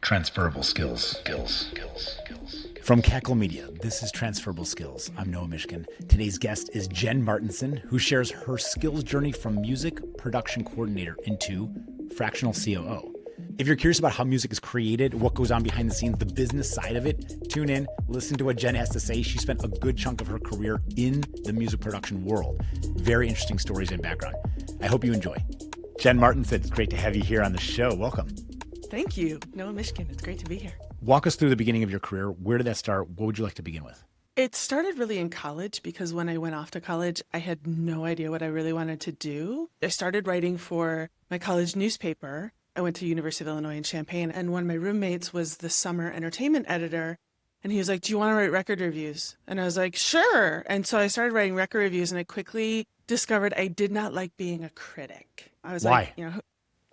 Transferable skills. From Cackle Media, this is Transferable Skills. I'm Noah Mishkin. Today's guest is Jen Martensen, who shares her skills journey from music production coordinator into fractional COO. If you're curious about how music is created, what goes on behind the scenes, the business side of it, tune in, listen to what Jen has to say. She spent a good chunk of her career in the music production world. Very interesting stories and background. I hope you enjoy. Jen Martensen, it's great to have you here on the show. Welcome. Thank you. Noah Mishkin, it's great to be here. Walk us through the beginning of your career. Where did that start? What would you like to begin with? It started really in college because when I went off to college, I had no idea what I really wanted to do. I started writing for my college newspaper. I went to University of Illinois in Champaign, and one of my roommates was the summer entertainment editor. And he was like, "Do you want to write record reviews?" And I was like, "Sure." And so I started writing record reviews, and I quickly discovered I did not like being a critic. I was Why? like,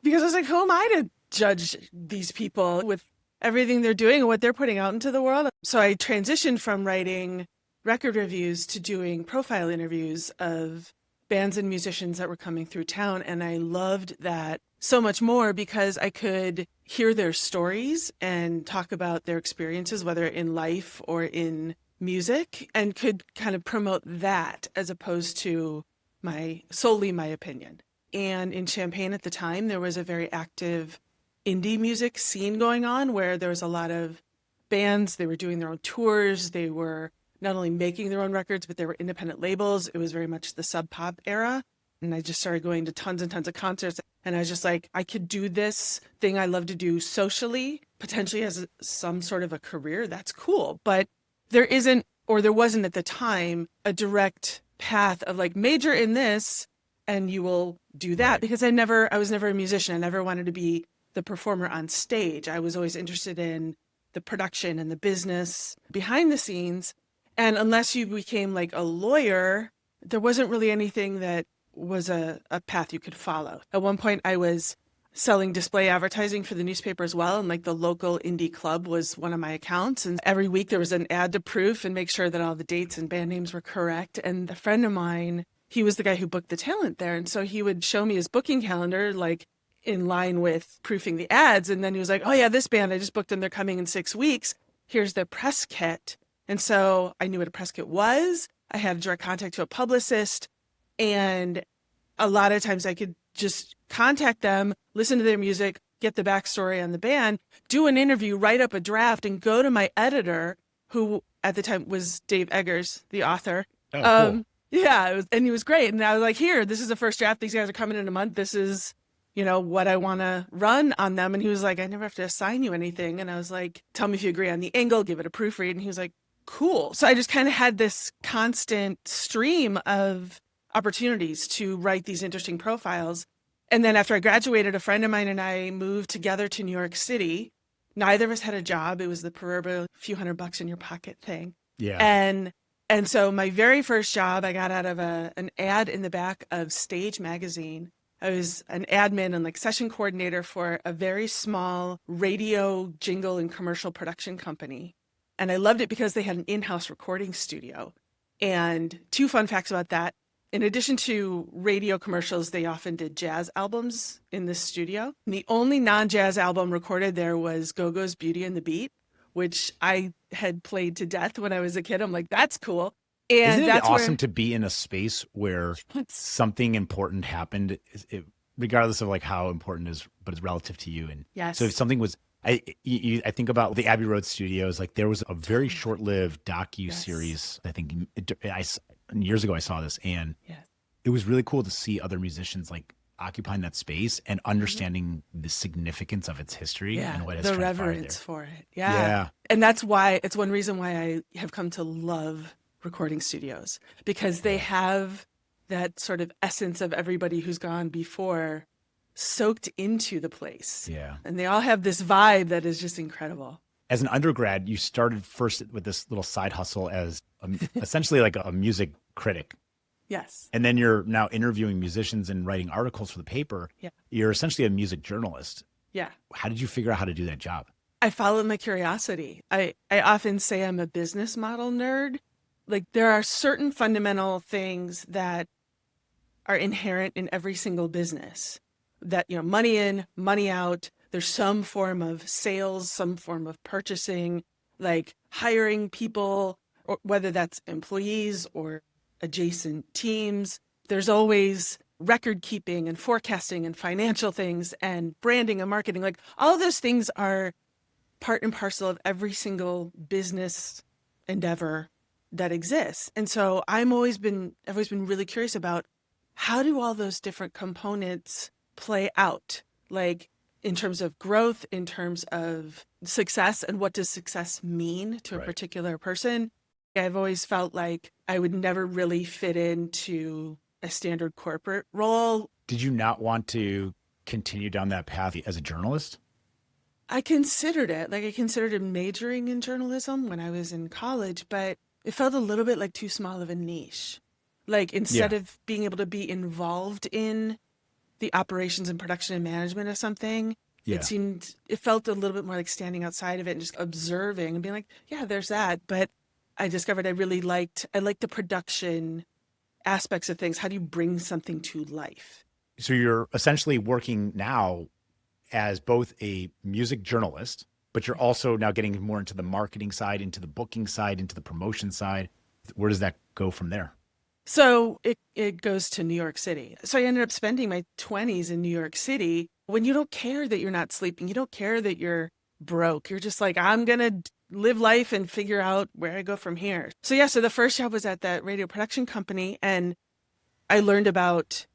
because I was like, who am I to judge these people with everything they're doing and what they're putting out into the world? So I transitioned from writing record reviews to doing profile interviews of bands and musicians that were coming through town. And I loved that so much more because I could hear their stories and talk about their experiences, whether in life or in music, and could kind of promote that as opposed to solely my opinion. And in Champaign at the time, there was a very active indie music scene going on where there was a lot of bands. They were doing their own tours. They were not only making their own records, but they were independent labels. It was very much the sub pop era. And I just started going to tons and tons of concerts. And I was just like, I could do this thing I love to do socially, potentially as some sort of a career. That's cool. But there isn't, or there wasn't at the time, a direct path of like major in this and you will do that. Right. Because I was never a musician. I never wanted to be the performer on stage. I was always interested in the production and the business behind the scenes. And unless you became like a lawyer, there wasn't really anything that was a path you could follow. At one point, I was selling display advertising for the newspaper as well. And like the local indie club was one of my accounts. And every week there was an ad to proof and make sure that all the dates and band names were correct. And a friend of mine, he was the guy who booked the talent there. And so he would show me his booking calendar, like in line with proofing the ads. And then he was like, "Oh yeah, this band, I just booked them. They're coming in 6 weeks. Here's their press kit." And so I knew what a press kit was. I had direct contact to a publicist. And a lot of times I could just contact them, listen to their music, get the backstory on the band, do an interview, write up a draft, and go to my editor, who at the time was Dave Eggers, the author. Oh, cool. Yeah, and he was great. And I was like, "Here, this is the first draft. These guys are coming in a month. This is, what I want to run on them." And he was like, "I never have to assign you anything." And I was like, "Tell me if you agree on the angle, give it a proofread." And he was like, "Cool." So I just kind of had this constant stream of opportunities to write these interesting profiles. And then after I graduated, a friend of mine and I moved together to New York City. Neither of us had a job. It was the proverbial few $100 in your pocket thing. Yeah. And so my very first job I got out of an ad in the back of Stage magazine. I was an admin and like session coordinator for a very small radio jingle and commercial production company. And I loved it because they had an in-house recording studio. And two fun facts about that. In addition to radio commercials, they often did jazz albums in this studio. And the only non-jazz album recorded there was Go-Go's Beauty and the Beat, which I had played to death when I was a kid. I'm like, that's cool. And Isn't it awesome to be in a space where something important happened, regardless of like how important it is, but it's relative to you? And yes. So if something was, I think about the Abbey Road Studios, like there was a very short-lived docu-series, I think years ago I saw this, and it was really cool to see other musicians like occupying that space and understanding the significance of its history and what has the transpired reverence there. for it. Yeah. And that's why it's one reason why I have come to love recording studios, because they have that sort of essence of everybody who's gone before soaked into the place. Yeah. And they all have this vibe that is just incredible. As an undergrad, you started first with this little side hustle as essentially like a music critic. Yes. And then you're now interviewing musicians and writing articles for the paper. Yeah. You're essentially a music journalist. Yeah. How did you figure out how to do that job? I followed my curiosity. I often say I'm a business model nerd. Like there are certain fundamental things that are inherent in every single business that, money in, money out. there's some form of sales, some form of purchasing, like hiring people, or whether that's employees or adjacent teams. There's always record keeping and forecasting and financial things and branding and marketing. Like all of those things are part and parcel of every single business endeavor that exists. And so I've always been really curious about how do all those different components play out, like in terms of growth, in terms of success, and what does success mean to a particular person. I've always felt like I would never really fit into a standard corporate role. Did you not want to continue down that path as a journalist? I considered it. Like I considered majoring in journalism when I was in college, but it felt a little bit like too small of a niche. Like instead of being able to be involved in the operations and production and management of something, it felt a little bit more like standing outside of it and just observing and being like, yeah, there's that. But I discovered I liked the production aspects of things. How do you bring something to life? So you're essentially working now as both a music journalist, but you're also now getting more into the marketing side, into the booking side, into the promotion side. Where does that go from there? So it goes to New York City. So I ended up spending my 20s in New York City when you don't care that you're not sleeping. You don't care that you're broke. You're just like, I'm going to live life and figure out where I go from here. So the first job was at that radio production company, and I learned about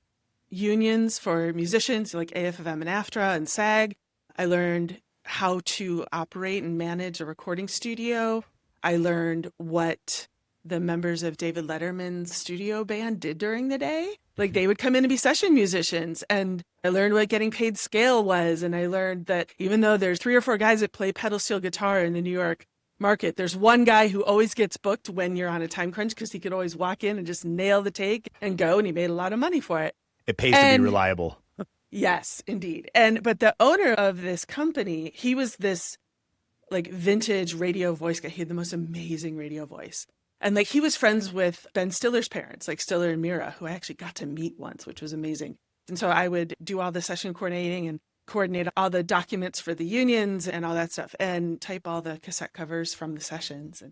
unions for musicians like AFFM and AFTRA and SAG. I learned how to operate and manage a recording studio. I learned what the members of David Letterman's studio band did during the day. Like they would come in and be session musicians. And I learned what getting paid scale was. And I learned that even though there's 3 or 4 guys that play pedal steel guitar in the New York market, there's one guy who always gets booked when you're on a time crunch because he could always walk in and just nail the take and go. And he made a lot of money for it. It pays to be reliable. Yes, indeed. But the owner of this company, he was this like vintage radio voice guy. He had the most amazing radio voice. And like he was friends with Ben Stiller's parents, like Stiller and Mira, who I actually got to meet once, which was amazing. And so I would do all the session coordinating and coordinate all the documents for the unions and all that stuff and type all the cassette covers from the sessions.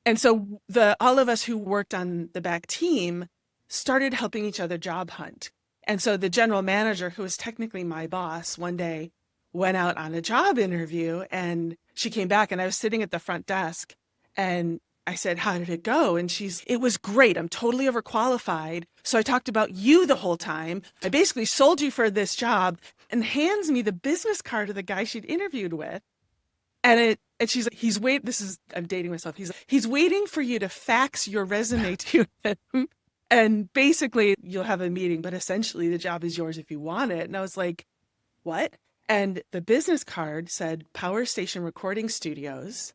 And so all of us who worked on the back team started helping each other job hunt. And so the general manager, who was technically my boss, one day went out on a job interview and she came back and I was sitting at the front desk and I said, how did it go? And it was great. I'm totally overqualified. So I talked about you the whole time. I basically sold you for this job, and hands me the business card of the guy she'd interviewed with. And she's like, I'm dating myself. He's waiting for you to fax your resume to him. And basically you'll have a meeting, but essentially the job is yours if you want it. And I was like, what? And the business card said Power Station Recording Studios.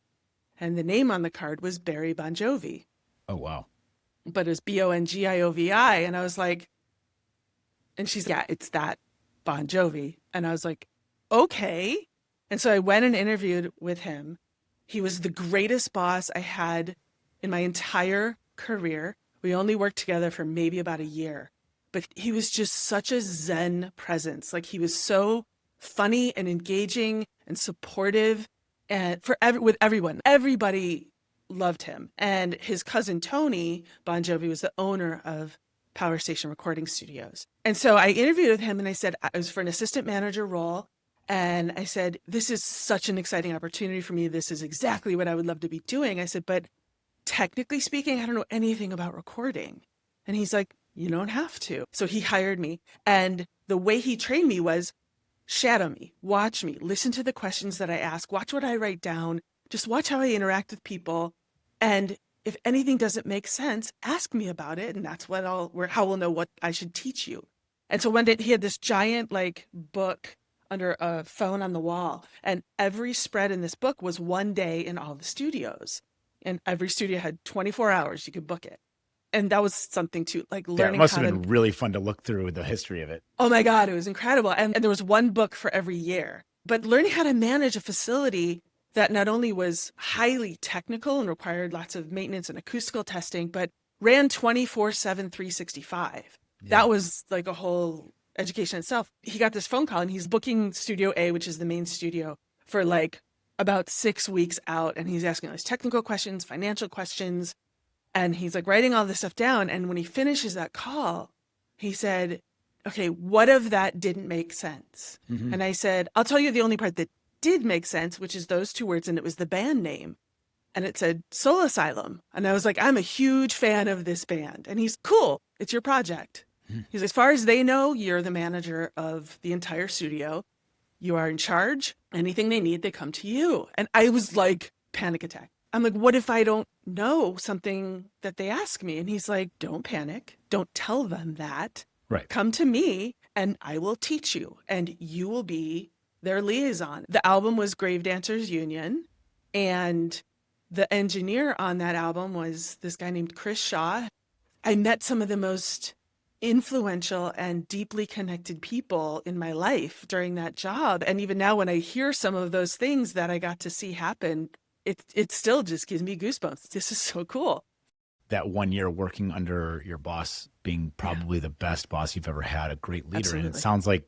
And the name on the card was Barry Bon Jovi. Oh, wow. But it was Bongiovi. And I was like, and she's like, yeah, it's that Bon Jovi. And I was like, okay. And so I went and interviewed with him. He was the greatest boss I had in my entire career. We only worked together for maybe about a year. But he was just such a Zen presence. Like he was so funny and engaging and supportive. And with everyone, everybody loved him. And his cousin, Tony Bon Jovi, was the owner of Power Station Recording Studios. And so I interviewed with him and I said, I was for an assistant manager role. And I said, this is such an exciting opportunity for me. This is exactly what I would love to be doing. I said, but technically speaking, I don't know anything about recording. And he's like, you don't have to. So he hired me. And the way he trained me was, shadow me, watch me, listen to the questions that I ask, watch what I write down, just watch how I interact with people. And if anything doesn't make sense, ask me about it. And that's how we'll know what I should teach you. And so one day he had this giant like book under a phone on the wall. And every spread in this book was one day in all the studios. And every studio had 24 hours. You could book it. And that was something to like learning. It must have been really fun to look through the history of it. Oh my God, it was incredible. And there was one book for every year. But learning how to manage a facility that not only was highly technical and required lots of maintenance and acoustical testing, but ran 24/7, 365. Yeah. That was like a whole education itself, he got this phone call and he's booking Studio A, which is the main studio, for like about 6 weeks out. And he's asking all these technical questions, financial questions. And he's like writing all this stuff down. And when he finishes that call, he said, okay, what of that didn't make sense? And I said, I'll tell you the only part that did make sense, which is those 2 words. And it was the band name. And it said Soul Asylum. And I was like, I'm a huge fan of this band. And he's cool. It's your project. He's, as far as they know, you're the manager of the entire studio. You are in charge. Anything they need, they come to you. And I was like, panic attack. I'm like, what if I don't know something that they ask me? And he's like, don't panic. Don't tell them that. Right. Come to me and I will teach you and you will be their liaison. The album was Grave Dancers Union. And the engineer on that album was this guy named Chris Shaw. I met some of the most influential and deeply connected people in my life during that job. And even now when I hear some of those things that I got to see happen, it still just gives me goosebumps. This is so cool. That 1 year working under your boss being probably the best boss you've ever had, a great leader. Absolutely. And it sounds like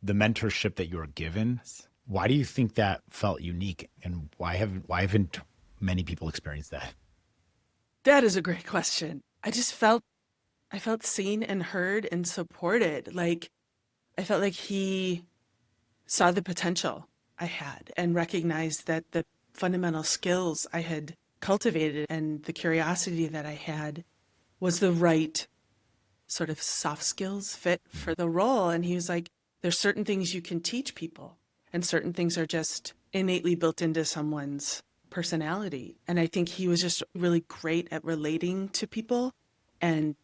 the mentorship that you were given, why do you think that felt unique? And why haven't many people experienced that? That is a great question. I felt seen and heard and supported. Like, I felt like he saw the potential I had and recognized that the fundamental skills I had cultivated and the curiosity that I had was the right sort of soft skills fit for the role. And he was like, there's certain things you can teach people and certain things are just innately built into someone's personality. And I think he was just really great at relating to people and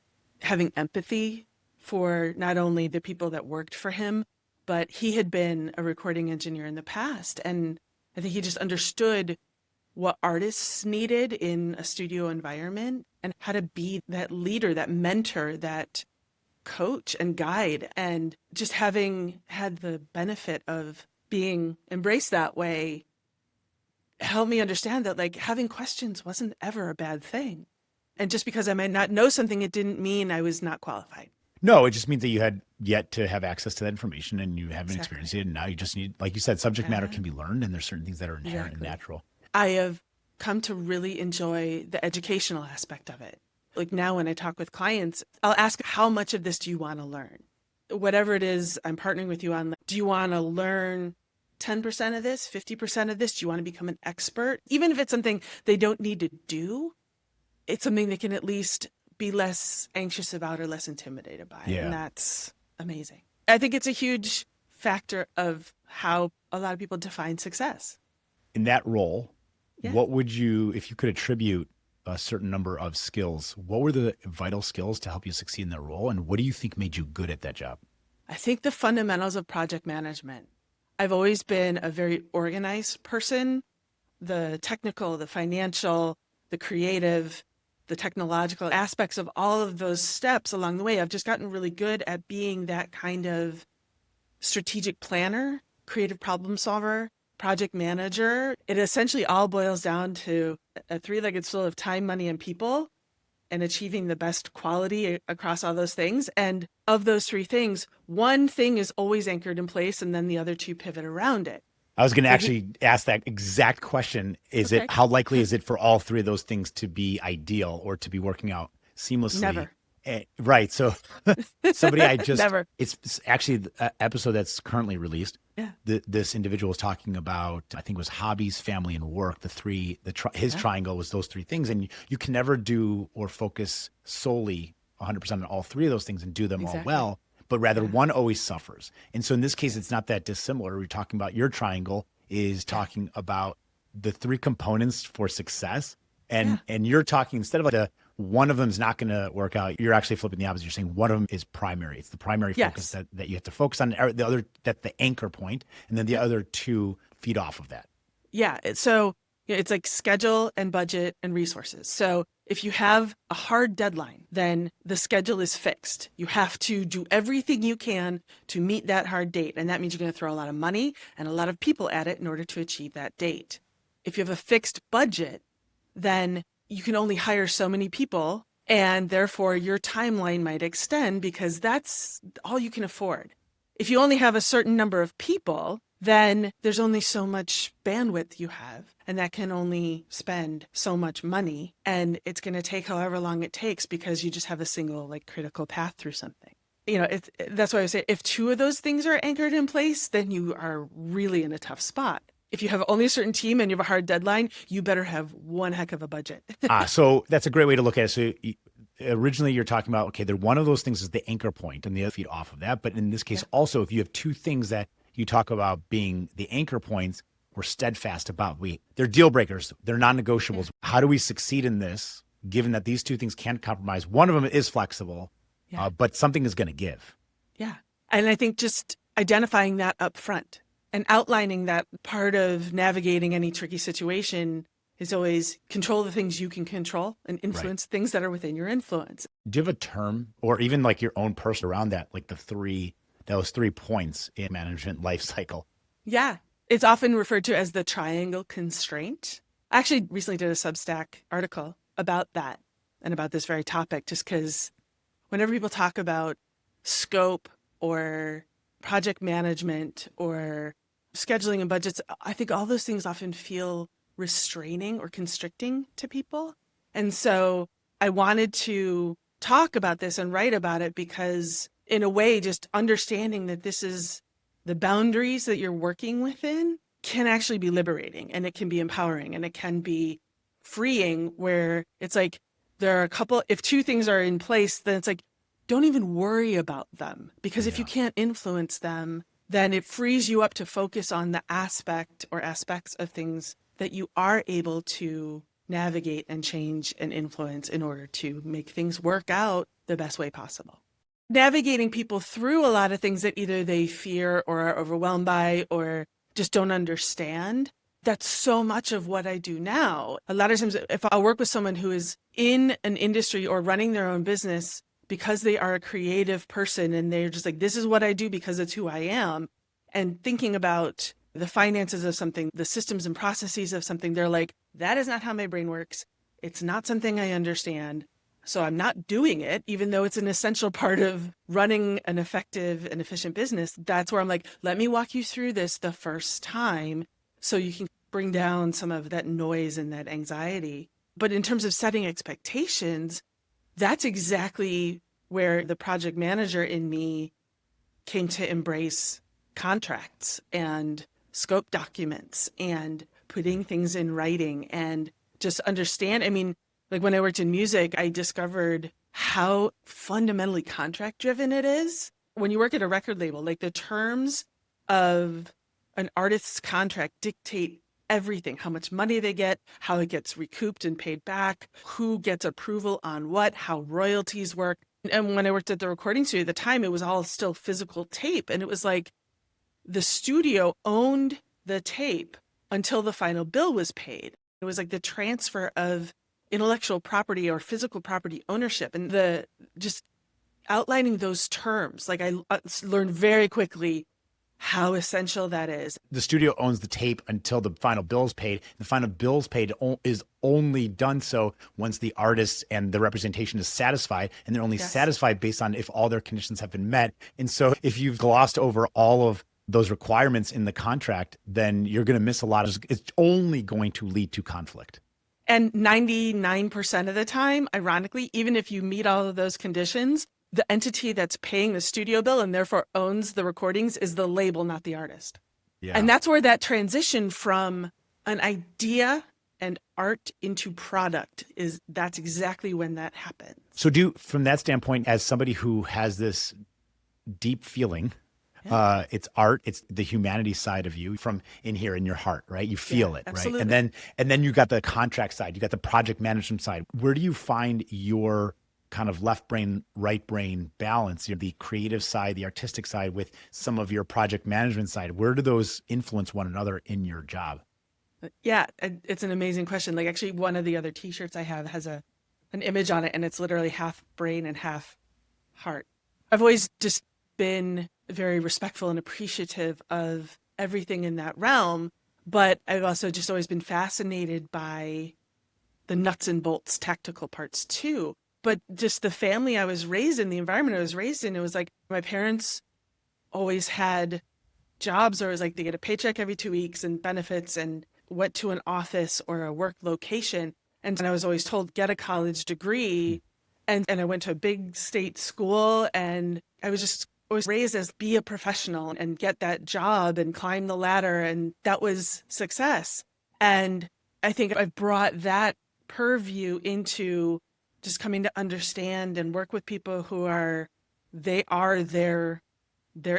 having empathy for not only the people that worked for him, but he had been a recording engineer in the past. And I think he just understood what artists needed in a studio environment and how to be that leader, that mentor, that coach and guide. And just having had the benefit of being embraced that way helped me understand that like having questions wasn't ever a bad thing. And just because I might not know something, it didn't mean I was not qualified. No, it just means that you had yet to have access to that information and you haven't experienced it. And now you just need, like you said, subject matter can be learned and there's certain things that are inherent and natural. I have come to really enjoy the educational aspect of it. Like now when I talk with clients, I'll ask, how much of this do you want to learn? Whatever it is I'm partnering with you on, do you want to learn 10% of this, 50% of this? Do you want to become an expert? Even if it's something they don't need to do, it's something they can at least be less anxious about or less intimidated by. Yeah. And that's amazing. I think it's a huge factor of how a lot of people define success. In that role, what would you, if you could attribute a certain number of skills, what were the vital skills to help you succeed in that role? And what do you think made you good at that job? I think the fundamentals of project management. I've always been a very organized person. The technical, the financial, the creative, the technological aspects of all of those steps along the way. I've just gotten really good at being that kind of strategic planner, creative problem solver, project manager. It essentially all boils down to a three-legged stool of time, money, and people, and achieving the best quality across all those things. And of those three things, one thing is always anchored in place, and then the other two pivot around it. I was going to actually ask that exact question. Is it, how likely is it for all three of those things to be ideal or to be working out seamlessly? Never. Right. So somebody I just, Never. It's actually the episode that's currently released. Yeah. This individual was talking about, I think it was hobbies, family, and work. His triangle was those three things. And you can never do or focus solely 100% on all three of those things and do them all well, but rather one always suffers. And so in this case, it's not that dissimilar. We're talking about your triangle is talking about the three components for success. And you're talking, instead of like one of them is not going to work out, you're actually flipping the opposite. You're saying one of them is primary. It's the primary focus that you have to focus on, the other, that's the anchor point, and then the other two feed off of that. Yeah. So it's like schedule and budget and resources. So if you have a hard deadline, then the schedule is fixed. You have to do everything you can to meet that hard date. And that means you're going to throw a lot of money and a lot of people at it in order to achieve that date. If you have a fixed budget, then you can only hire so many people And therefore, your timeline might extend because that's all you can afford. If you only have a certain number of people, then there's only so much bandwidth you have, and that can only spend so much money. And it's going to take however long it takes because you just have a single like critical path through something. That's why I say if two of those things are anchored in place, then you are really in a tough spot. If you have only a certain team and you have a hard deadline, you better have one heck of a budget. So that's a great way to look at it. So originally you're talking about, okay, one of those things is the anchor point and the other feed off of that. But in this case, also, if you have two things that you talk about being the anchor points, we're steadfast about. They're deal breakers. They're non-negotiables. How do we succeed in this, given that these two things can't compromise? One of them is flexible, but something is going to give. Yeah. And I think just identifying that up front and outlining that part of navigating any tricky situation is always control the things you can control and influence things that are within your influence. Do you have a term or even like your own person around that, like those 3 points in management life cycle? Yeah. It's often referred to as the triangle constraint. I actually recently did a Substack article about that and about this very topic, just because whenever people talk about scope or project management or scheduling and budgets, I think all those things often feel restraining or constricting to people. And so I wanted to talk about this and write about it because in a way, just understanding that this is the boundaries that you're working within can actually be liberating, and it can be empowering, and it can be freeing, where it's like there are if two things are in place, then it's like, don't even worry about them, because if you can't influence them, then it frees you up to focus on the aspect or aspects of things that you are able to navigate and change and influence in order to make things work out the best way possible. Navigating people through a lot of things that either they fear or are overwhelmed by or just don't understand. That's so much of what I do now. A lot of times, if I work with someone who is in an industry or running their own business because they are a creative person and they're just like, this is what I do because it's who I am, and thinking about the finances of something, the systems and processes of something, they're like, that is not how my brain works. It's not something I understand. So I'm not doing it, even though it's an essential part of running an effective and efficient business. That's where I'm like, let me walk you through this the first time so you can bring down some of that noise and that anxiety. But in terms of setting expectations, that's exactly where the project manager in me came to embrace contracts and scope documents and putting things in writing and just understand. I mean, like when I worked in music, I discovered how fundamentally contract driven it is. When you work at a record label, like the terms of an artist's contract dictate everything, how much money they get, how it gets recouped and paid back, who gets approval on what, how royalties work. And when I worked at the recording studio at the time, it was all still physical tape. And it was like the studio owned the tape until the final bill was paid. It was like the transfer of intellectual property or physical property ownership, and the just outlining those terms. Like I learned very quickly how essential that is. The studio owns the tape until the final bill is paid. The final bill is paid is only done so once the artist and the representation is satisfied, and they're only satisfied based on if all their conditions have been met. And so if you've glossed over all of those requirements in the contract, then you're going to miss a lot of, it's only going to lead to conflict. And 99% of the time, ironically, even if you meet all of those conditions, the entity that's paying the studio bill and therefore owns the recordings is the label, not the artist. Yeah. And that's where that transition from an idea and art into product is, that's exactly when that happens. So from that standpoint, as somebody who has this deep feeling, it's art, it's the humanity side of you from in here in your heart, right? You feel it, absolutely. Right? And then you got the contract side, you got the project management side. Where do you find your kind of left brain, right brain balance, the creative side, the artistic side with some of your project management side? Where do those influence one another in your job? Yeah, it's an amazing question. Like actually one of the other t-shirts I have has an image on it, and it's literally half brain and half heart. I've always just been very respectful and appreciative of everything in that realm, but I've also just always been fascinated by the nuts and bolts tactical parts too. But just the family I was raised in, the environment I was raised in, it was like my parents always had jobs, or it was like they get a paycheck every 2 weeks and benefits, and went to an office or a work location. And I was always told, get a college degree. And I went to a big state school, and I was just always raised as be a professional and get that job and climb the ladder. And that was success. And I think I've brought that purview into just coming to understand and work with people who are their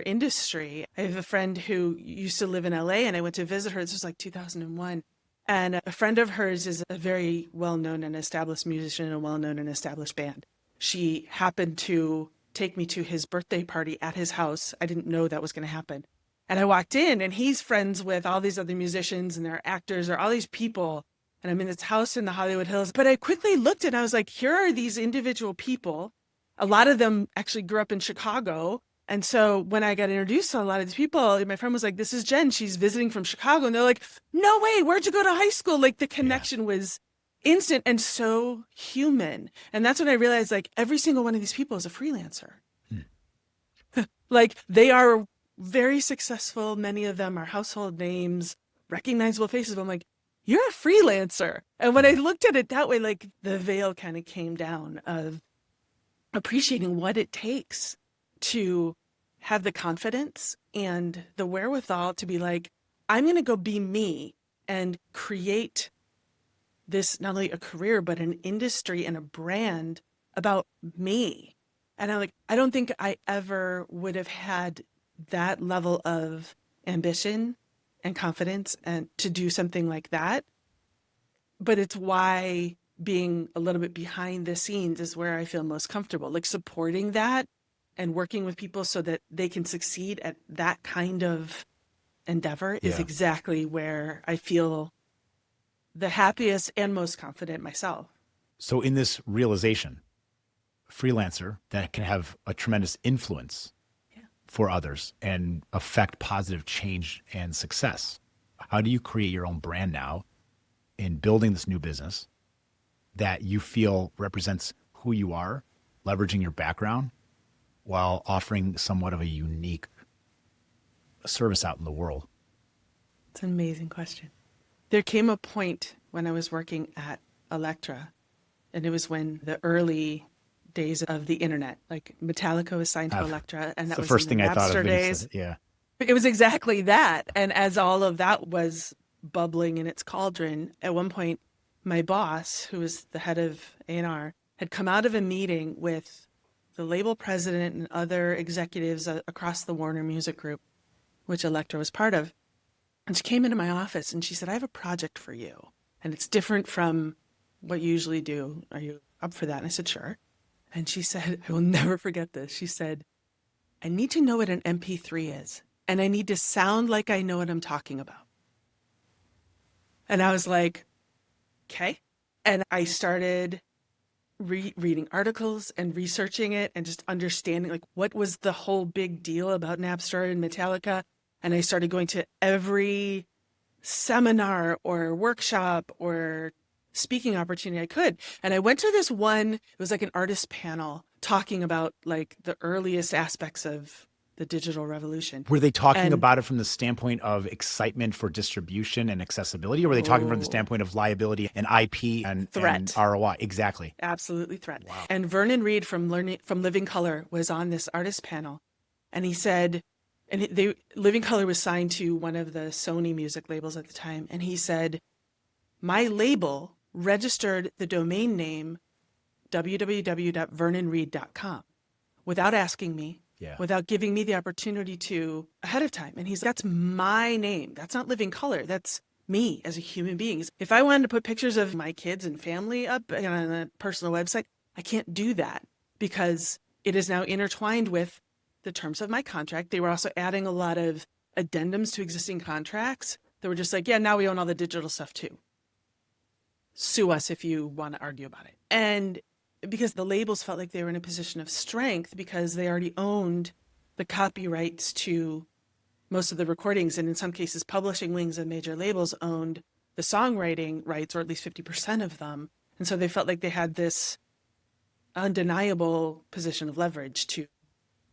industry. I have a friend who used to live in LA, and I went to visit her. This was like 2001. And a friend of hers is a very well-known and established musician in a well-known and established band. She happened to take me to his birthday party at his house. I didn't know that was going to happen. And I walked in, and he's friends with all these other musicians, and they're actors, or all these people. And I'm in this house in the Hollywood Hills. But I quickly looked and I was like, here are these individual people. A lot of them actually grew up in Chicago. And so when I got introduced to a lot of these people, my friend was like, this is Jen. She's visiting from Chicago. And they're like, no way, where'd you go to high school? Like the connection was instant and so human. And that's when I realized like every single one of these people is a freelancer. Like they are very successful. Many of them are household names, recognizable faces. But I'm like, you're a freelancer. And when I looked at it that way, like the veil kind of came down of appreciating what it takes to have the confidence and the wherewithal to be like, I'm going to go be me and create this, not only a career, but an industry and a brand about me. And I'm like, I don't think I ever would have had that level of ambition and confidence and to do something like that. But it's why being a little bit behind the scenes is where I feel most comfortable, like supporting that and working with people so that they can succeed at that kind of endeavor is exactly where I feel the happiest and most confident myself. So in this realization, freelancer that can have a tremendous influence for others and affect positive change and success. How do you create your own brand now in building this new business that you feel represents who you are, leveraging your background while offering somewhat of a unique service out in the world? It's an amazing question. There came a point when I was working at Elektra, and it was when the early days of the internet, like Metallica was signed to Elektra, and that was the first thing I thought of. Days. Yeah, it was exactly that. And as all of that was bubbling in its cauldron, at one point, my boss, who was the head of A&R, had come out of a meeting with the label president and other executives across the Warner Music Group, which Elektra was part of. And she came into my office and she said, I have a project for you. And it's different from what you usually do. Are you up for that? And I said, sure. And she said, I will never forget this. She said, I need to know what an MP3 is. And I need to sound like I know what I'm talking about. And I was like, okay. And I started reading articles and researching it and just understanding like what was the whole big deal about Napster and Metallica. And I started going to every seminar or workshop or speaking opportunity I could. And I went to this one, it was like an artist panel talking about like the earliest aspects of the digital revolution. Were they talking about it from the standpoint of excitement for distribution and accessibility, or were they talking from the standpoint of liability and IP and threat and ROI? Exactly. Absolutely threat. Wow. And Vernon Reid from Living Color was on this artist panel, and he said, Living Color was signed to one of the Sony music labels at the time, and he said, my label registered the domain name www.vernonreid.com without asking me, without giving me the opportunity to ahead of time. And he's, that's my name. That's not Living Color. That's me as a human being. If I wanted to put pictures of my kids and family up on a personal website, I can't do that because it is now intertwined with the terms of my contract. They were also adding a lot of addendums to existing contracts that were just like, yeah, now we own all the digital stuff too. Sue us if you want to argue about it. And because the labels felt like they were in a position of strength because they already owned the copyrights to most of the recordings. And in some cases, publishing wings of major labels owned the songwriting rights, or at least 50% of them. And so they felt like they had this undeniable position of leverage to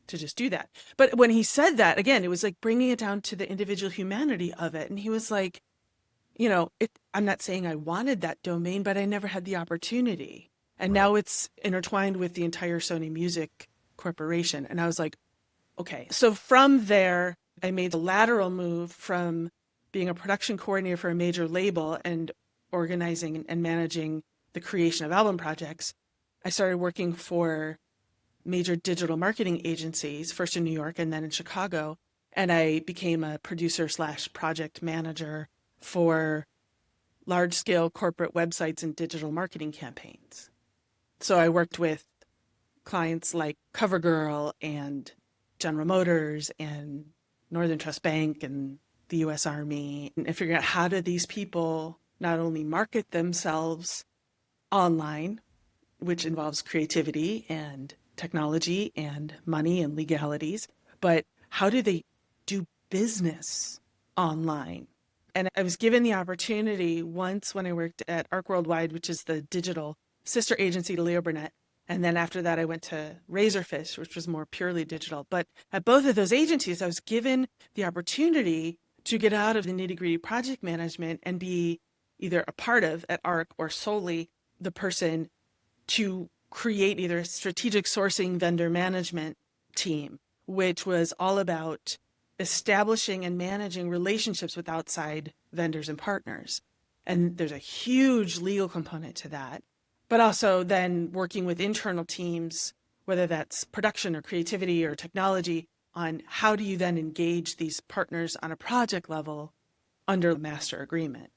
just do that. But when he said that, again, it was like bringing it down to the individual humanity of it. And he was like, I'm not saying I wanted that domain, but I never had the opportunity. And now it's intertwined with the entire Sony Music Corporation. And I was like, okay. So from there, I made the lateral move from being a production coordinator for a major label and organizing and managing the creation of album projects. I started working for major digital marketing agencies, first in New York and then in Chicago. And I became a producer/project manager for large-scale corporate websites and digital marketing campaigns. So I worked with clients like CoverGirl and General Motors and Northern Trust Bank and the U.S. Army, and figuring out how do these people not only market themselves online, which involves creativity and technology and money and legalities, but how do they do business online? And I was given the opportunity once when I worked at Arc Worldwide, which is the digital sister agency to Leo Burnett. And then after that, I went to Razorfish, which was more purely digital. But at both of those agencies, I was given the opportunity to get out of the nitty-gritty project management and be either a part of at Arc or solely the person to create either a strategic sourcing vendor management team, which was all about establishing and managing relationships with outside vendors and partners. And there's a huge legal component to that, but also then working with internal teams, whether that's production or creativity or technology, on how do you then engage these partners on a project level under a master agreement.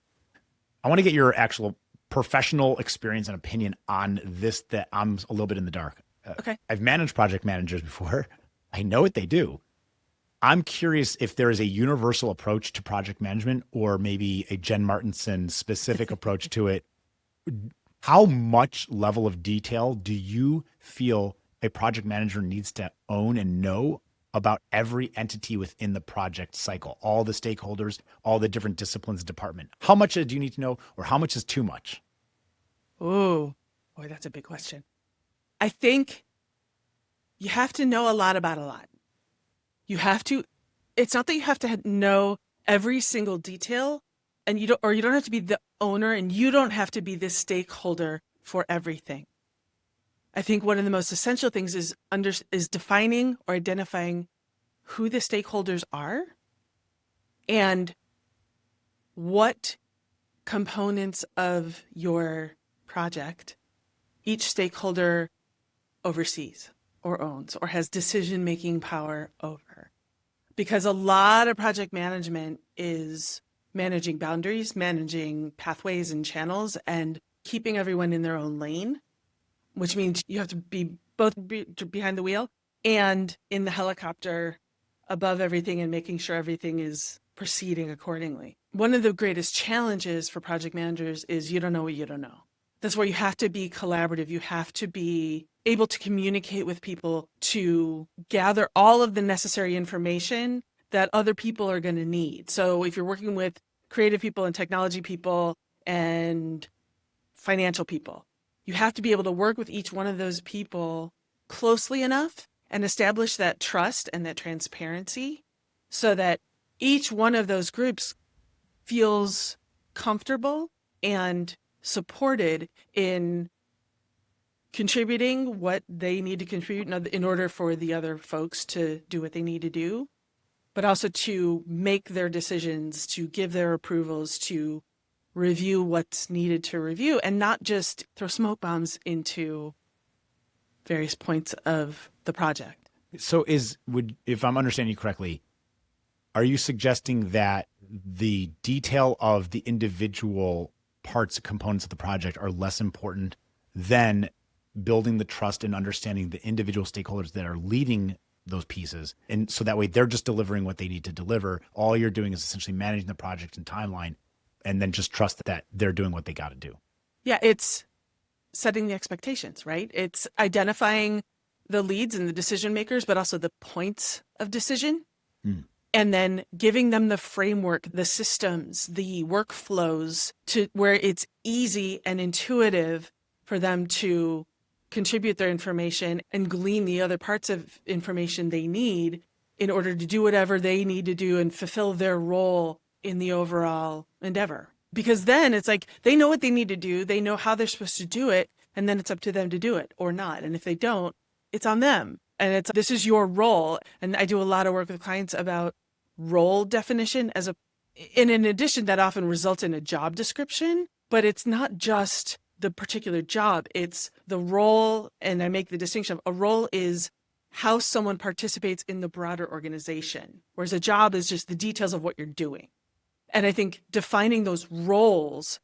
I want to get your actual professional experience and opinion on this, that I'm a little bit in the dark. Okay. I've managed project managers before. I know what they do. I'm curious if there is a universal approach to project management or maybe a Jen Martensen specific approach to it. How much level of detail do you feel a project manager needs to own and know about every entity within the project cycle, all the stakeholders, all the different disciplines, department? How much do you need to know, or how much is too much? Oh, boy, that's a big question. I think you have to know a lot about a lot. You have to, it's not that you have to know every single detail, and you don't have to be the owner, and you don't have to be the stakeholder for everything. I think one of the most essential things is defining or identifying who the stakeholders are and what components of your project each stakeholder oversees or owns or has decision-making power over. Because a lot of project management is managing boundaries, managing pathways and channels, and keeping everyone in their own lane, which means you have to be both behind the wheel and in the helicopter above everything and making sure everything is proceeding accordingly. One of the greatest challenges for project managers is you don't know what you don't know. That's where you have to be collaborative. You have to be able to communicate with people to gather all of the necessary information that other people are going to need. So if you're working with creative people and technology people and financial people, you have to be able to work with each one of those people closely enough and establish that trust and that transparency so that each one of those groups feels comfortable and supported in contributing what they need to contribute in order for the other folks to do what they need to do, but also to make their decisions, to give their approvals, to review what's needed to review, and not just throw smoke bombs into various points of the project. So if I'm understanding you correctly, are you suggesting that the detail of the individual parts, components of the project are less important than building the trust and understanding the individual stakeholders that are leading those pieces? And so that way they're just delivering what they need to deliver. All you're doing is essentially managing the project and timeline, and then just trust that they're doing what they got to do. Yeah, it's setting the expectations, right? It's identifying the leads and the decision makers, but also the points of decision. And then giving them the framework, the systems, the workflows to where it's easy and intuitive for them to contribute their information and glean the other parts of information they need in order to do whatever they need to do and fulfill their role in the overall endeavor. Because then it's like they know what they need to do, they know how they're supposed to do it, and then it's up to them to do it or not. And if they don't, it's on them. And this is your role. And I do a lot of work with clients about role definition and in addition, that often results in a job description, but it's not just the particular job, it's the role. And I make the distinction of a role is how someone participates in the broader organization, whereas a job is just the details of what you're doing. And I think defining those roles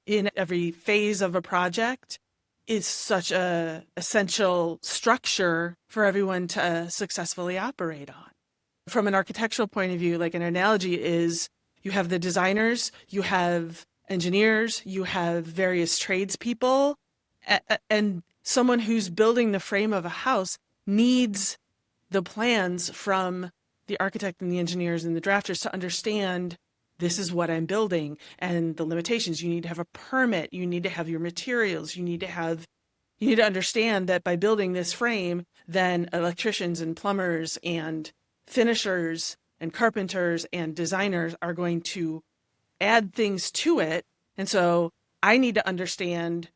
in every phase of a project is such a essential structure for everyone to successfully operate on. From an architectural point of view, like an analogy is you have the designers, you have engineers, you have various tradespeople, and someone who's building the frame of a house needs the plans from the architect and the engineers and the drafters to understand this is what I'm building and the limitations. You need to have a permit. You need to have your materials. You need to understand that by building this frame, then electricians and plumbers and finishers and carpenters and designers are going to add things to it. And so I need to understand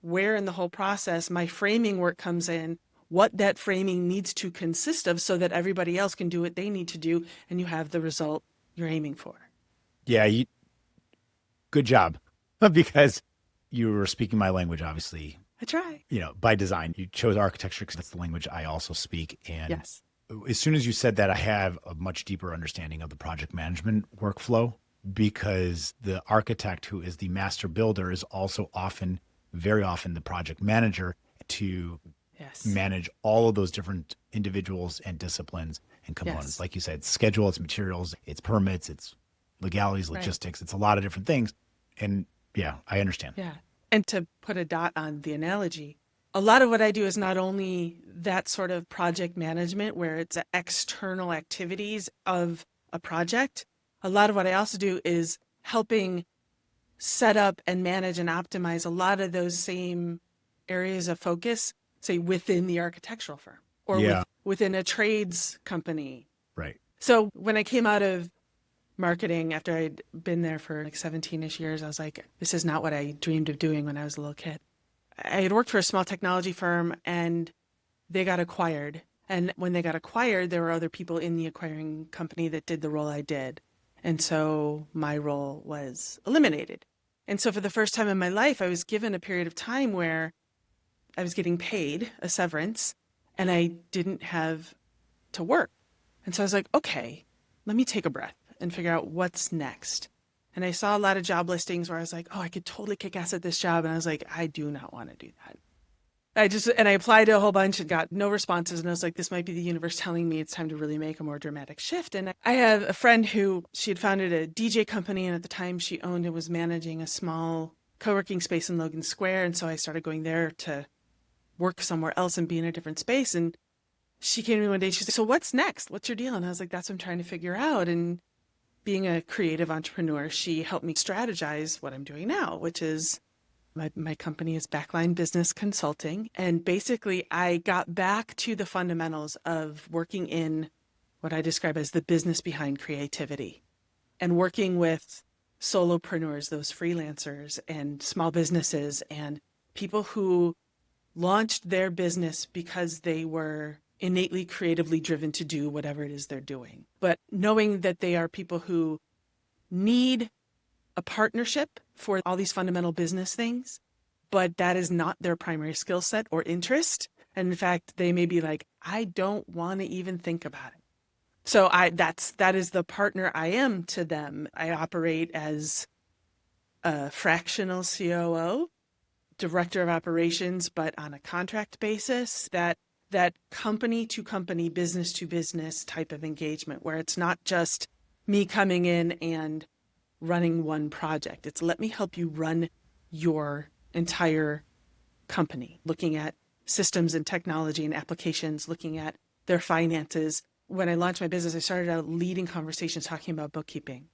where in the whole process my framing work comes in, what that framing needs to consist of so that everybody else can do what they need to do and you have the result you're aiming for. Yeah, good job. Because you were speaking my language, obviously. I try. By design. You chose architecture because that's the language I also speak. And yes. As soon as you said that, I have a much deeper understanding of the project management workflow, because the architect who is the master builder is also very often the project manager to manage all of those different individuals and disciplines and components. Yes. Like you said, schedule, it's materials, it's permits, it's legalities, logistics, It's a lot of different things. And yeah, I understand. Yeah. And to put a dot on the analogy, a lot of what I do is not only that sort of project management where it's external activities of a project. A lot of what I also do is helping set up and manage and optimize a lot of those same areas of focus, say within the architectural firm or within a trades company. Right. So when I came out of marketing after I'd been there for like 17-ish years, I was like, this is not what I dreamed of doing when I was a little kid. I had worked for a small technology firm and they got acquired. And when they got acquired, there were other people in the acquiring company that did the role I did. And so my role was eliminated. And so for the first time in my life, I was given a period of time where I was getting paid a severance and I didn't have to work. And so I was like, okay, let me take a breath and figure out what's next. And I saw a lot of job listings where I was like, oh, I could totally kick ass at this job. And I was like, I do not want to do that. I applied to a whole bunch and got no responses. And I was like, this might be the universe telling me it's time to really make a more dramatic shift. And I have a friend who she had founded a DJ company. And at the time she owned and was managing a small co-working space in Logan Square. And so I started going there to work somewhere else and be in a different space. And she came to me one day, she said, so what's next? What's your deal? And I was like, that's what I'm trying to figure out. And being a creative entrepreneur, she helped me strategize what I'm doing now, which is my company is Backline Business Consulting. And basically, I got back to the fundamentals of working in what I describe as the business behind creativity and working with solopreneurs, those freelancers and small businesses and people who launched their business because they were innately creatively driven to do whatever it is they're doing. But knowing that they are people who need a partnership for all these fundamental business things, but that is not their primary skill set or interest. And in fact, they may be like, I don't want to even think about it. So that is the partner I am to them. I operate as a fractional COO, director of operations, but on a contract basis, that company to company, business to business type of engagement where it's not just me coming in and running one project. It's let me help you run your entire company, looking at systems and technology and applications, looking at their finances. When I launched my business, I started out leading conversations talking about bookkeeping.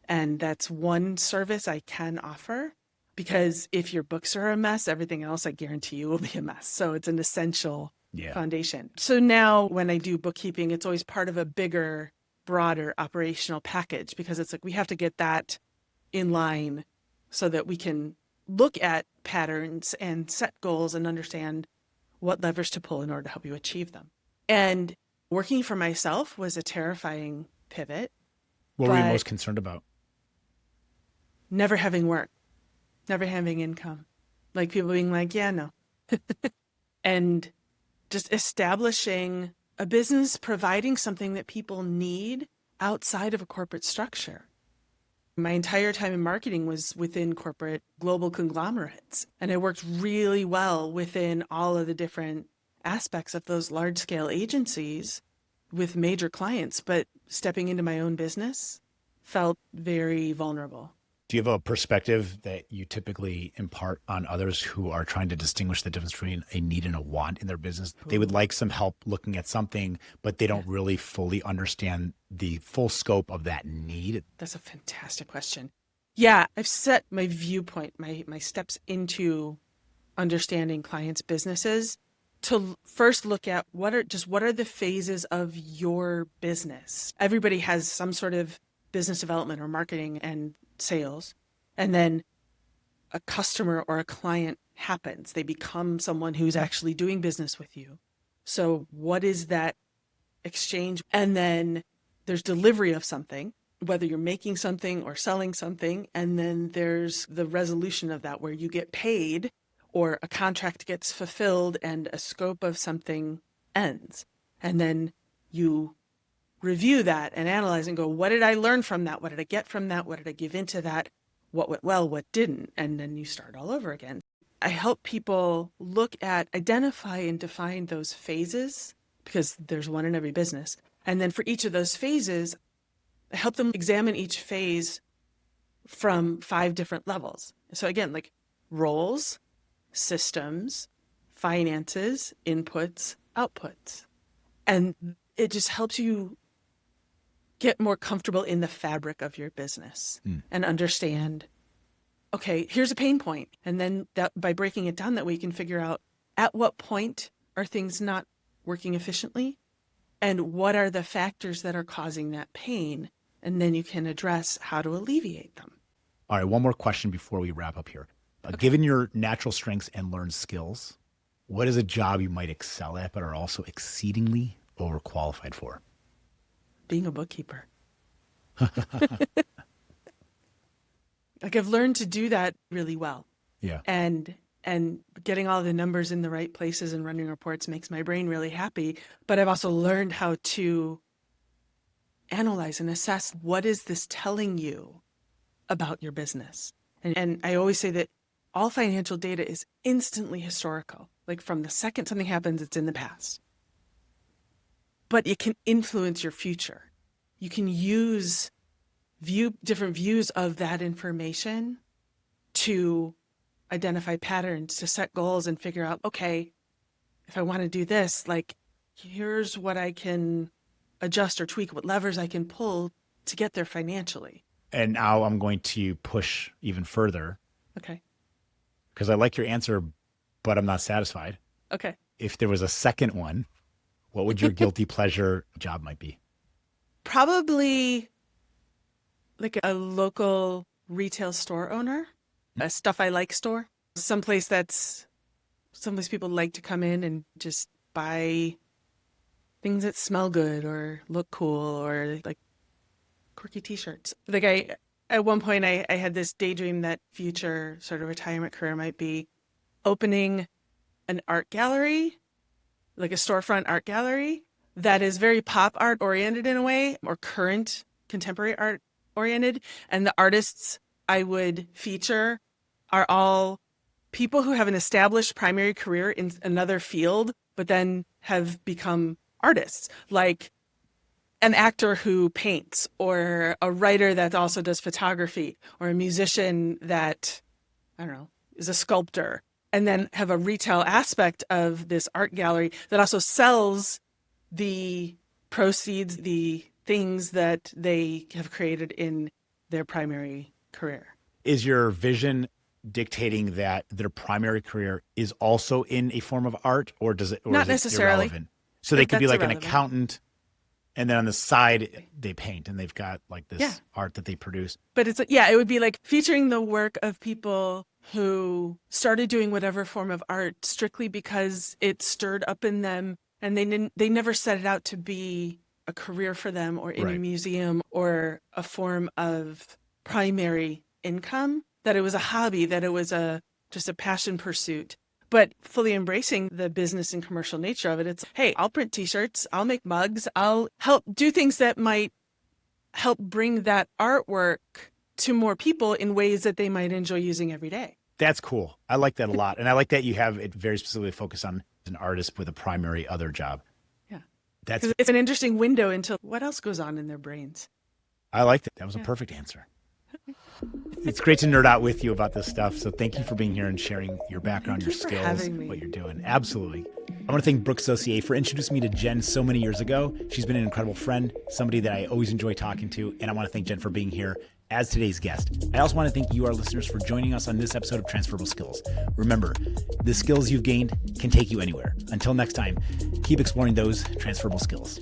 And that's one service I can offer because if your books are a mess, everything else, I guarantee you, will be a mess. So it's an essential foundation. So now when I do bookkeeping, it's always part of a bigger, broader operational package, because it's like we have to get that in line so that we can look at patterns and set goals and understand what levers to pull in order to help you achieve them. And working for myself was a terrifying pivot. What were you most concerned about? Never having work, never having income. Like people being like, yeah, no. And just establishing a business, providing something that people need outside of a corporate structure. My entire time in marketing was within corporate global conglomerates. And I worked really well within all of the different aspects of those large-scale agencies with major clients. But stepping into my own business felt very vulnerable. Do you have a perspective that you typically impart on others who are trying to distinguish the difference between a need and a want in their business? They would like some help looking at something, but they don't really fully understand the full scope of that need. That's a fantastic question. Yeah, I've set my viewpoint, my steps into understanding clients' businesses to first look at what are the phases of your business. Everybody has some sort of business development or marketing and sales, and then a customer or a client happens. They become someone who's actually doing business with you. So what is that exchange? And then there's delivery of something, whether you're making something or selling something. And then there's the resolution of that where you get paid or a contract gets fulfilled and a scope of something ends. And then you review that and analyze and go, what did I learn from that? What did I get from that? What did I give into that? What went well, what didn't? And then you start all over again. I help people look at, identify and define those phases, because there's one in every business. And then for each of those phases, I help them examine each phase from 5 different levels. So again, like roles, systems, finances, inputs, outputs. And it just helps you get more comfortable in the fabric of your business and understand, okay, here's a pain point. And then that by breaking it down that way, you can figure out at what point are things not working efficiently and what are the factors that are causing that pain. And then you can address how to alleviate them. All right, one more question before we wrap up here. Given your natural strengths and learned skills, what is a job you might excel at but are also exceedingly overqualified for? Being a bookkeeper. Like I've learned to do that really well. Yeah. And getting all the numbers in the right places and running reports makes my brain really happy. But I've also learned how to analyze and assess, what is this telling you about your business? And I always say that all financial data is instantly historical. Like from the second something happens, it's in the past. But it can influence your future. You can use different views of that information to identify patterns, to set goals and figure out, okay, if I want to do this, like here's what I can adjust or tweak, what levers I can pull to get there financially. And now I'm going to push even further. Okay. Because I like your answer, but I'm not satisfied. Okay. If there was a second one, what would your guilty pleasure job might be? Probably like a local retail store owner, a Stuff I Like store, someplace people like to come in and just buy things that smell good or look cool or like quirky t-shirts. Like at one point I had this daydream that future sort of retirement career might be opening an art gallery, like a storefront art gallery that is very pop art oriented in a way, or current contemporary art oriented. And the artists I would feature are all people who have an established primary career in another field, but then have become artists, like an actor who paints, or a writer that also does photography, or a musician that, I don't know, is a sculptor, and then have a retail aspect of this art gallery that also sells the proceeds, the things that they have created in their primary career. Is your vision dictating that their primary career is also in a form of art, or does it, or Not is it necessarily. irrelevant? So they could be That's like an irrelevant. accountant, and then on the side they paint, and they've got like this art that they produce. But it's, it would be like featuring the work of people who started doing whatever form of art strictly because it stirred up in them, and they never set it out to be a career for them or in a museum or a form of primary income, that it was a hobby, that it was just a passion pursuit. But fully embracing the business and commercial nature of it, it's, hey, I'll print t-shirts, I'll make mugs, I'll help do things that might help bring that artwork to more people in ways that they might enjoy using every day. That's cool. I like that a lot. And I like that you have it very specifically focused on an artist with a primary other job. Yeah. That's It's an interesting window into what else goes on in their brains. I liked it. That was a perfect answer. It's great to nerd out with you about this stuff. So thank you for being here and sharing your background, your skills, what you're doing. Absolutely. I want to thank Brooke Saucier for introducing me to Jen so many years ago. She's been an incredible friend, somebody that I always enjoy talking to. And I want to thank Jen for being here as today's guest. I also want to thank you, our listeners, for joining us on this episode of Transferable Skills. Remember, the skills you've gained can take you anywhere. Until next time, keep exploring those transferable skills.